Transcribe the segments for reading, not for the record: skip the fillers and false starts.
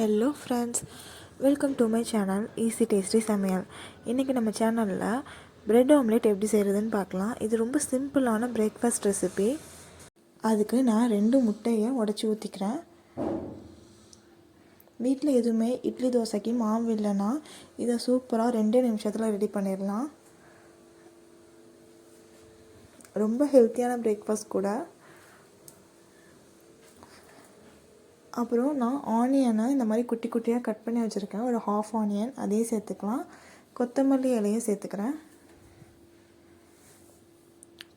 Hello friends, welcome to my channel easy tasty சமையல். இன்றைக்கி நம்ம சேனலில் பிரெட் ஆம்லேட் எப்படி செய்கிறதுன்னு பார்க்கலாம். இது ரொம்ப சிம்பிளான பிரேக்ஃபாஸ்ட் ரெசிபி. அதுக்கு நான் 2 முட்டையை உடச்சி ஊற்றிக்கிறேன். வீட்டில் எதுவுமே இட்லி தோசைக்கு மாவு இல்லைன்னா இதை சூப்பராக 2 நிமிஷத்தில் ரெடி பண்ணிடலாம். ரொம்ப ஹெல்த்தியான பிரேக்ஃபாஸ்ட் கூட. அப்புறம் நான் ஆனியனை இந்த மாதிரி குட்டி குட்டியாக கட் பண்ணி வச்சுருக்கேன். ஒரு ஹாஃப் ஆனியன் அதையும் சேர்த்துக்கலாம். கொத்தமல்லி இலையும் சேர்த்துக்கிறேன்.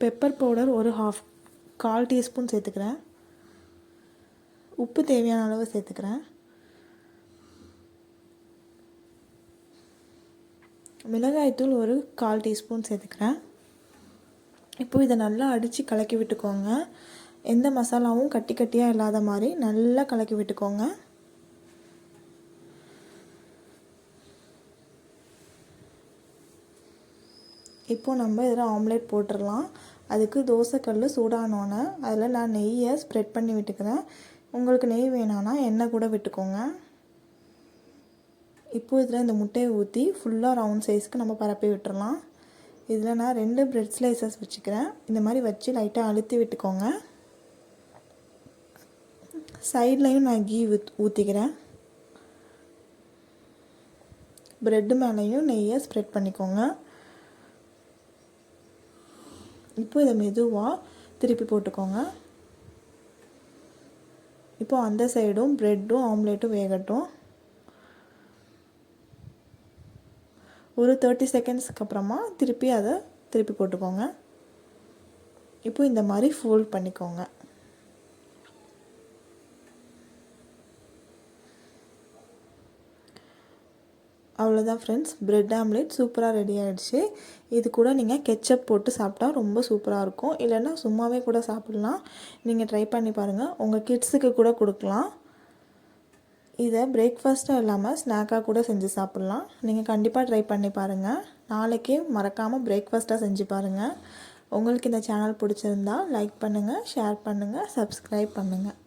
பெப்பர் பவுடர் ஒரு 1/4 டீஸ்பூன் சேர்த்துக்கிறேன். உப்பு தேவையான அளவு சேர்த்துக்கிறேன். மிளகாய்த்தூள் ஒரு 1/4 டீஸ்பூன் சேர்த்துக்கிறேன். இப்போ இதை நல்லா அடித்து கலக்கி விட்டுக்கோங்க. எந்த மசாலாவும் கட்டி கட்டியாக இல்லாத மாதிரி நல்லா கலக்கி விட்டுக்கோங்க. இப்போது நம்ம இதில் ஆம்லேட் போட்டுடலாம். அதுக்கு தோசைக்கல் சூடானோன்னே அதில் நான் நெய்யை ஸ்ப்ரெட் பண்ணி விட்டுக்கிறேன். உங்களுக்கு நெய் வேணான்னா எண்ணெய் கூட விட்டுக்கோங்க. இப்போது இதில் இந்த முட்டையை ஊற்றி ஃபுல்லாக ரவுண்ட் சைஸ்க்கு நம்ம பரப்பி விட்டுறலாம். இதில் நான் 2 பிரெட் ஸ்லைசஸ் வச்சுக்கிறேன். இந்த மாதிரி வச்சு லைட்டாக அழுத்தி விட்டுக்கோங்க. சைட்லையும் நான் கீ ஊற்றிக்கிறேன். ப்ரெட்டு மேலேயும் நெய்யை ஸ்ப்ரெட் பண்ணிக்கோங்க. இப்போ இதை மெதுவாக திருப்பி போட்டுக்கோங்க. இப்போது அந்த சைடும் ப்ரெட்டும் ஆம்லேட்டும் வேகட்டும். ஒரு 30 செகண்ட்ஸ்க்கு அப்புறமா திருப்பி போட்டுக்கோங்க. இப்போ இந்த மாதிரி ஃபோல்ட் பண்ணிக்கோங்க. அவ்வளோதான் ஃப்ரெண்ட்ஸ், பிரெட் ஆம்லேட் சூப்பராக ரெடி ஆகிடுச்சு. இது கூட நீங்கள் கெச்சப் போட்டு சாப்பிட்டா ரொம்ப சூப்பராக இருக்கும். இல்லைன்னா சும்மாவே கூட சாப்பிட்லாம். நீங்கள் ட்ரை பண்ணி பாருங்கள். உங்கள் கிட்ஸுக்கு கூட கொடுக்கலாம். இதை பிரேக்ஃபாஸ்ட்டாக இல்லாமல் ஸ்நாக்காக கூட செஞ்சு சாப்பிட்லாம். நீங்கள் கண்டிப்பாக ட்ரை பண்ணி பாருங்கள். நாளைக்கே மறக்காமல் பிரேக்ஃபாஸ்ட்டாக செஞ்சு பாருங்கள். உங்களுக்கு இந்த சேனல் பிடிச்சிருந்தா லைக் பண்ணுங்கள், ஷேர் பண்ணுங்கள், சப்ஸ்கிரைப் பண்ணுங்கள்.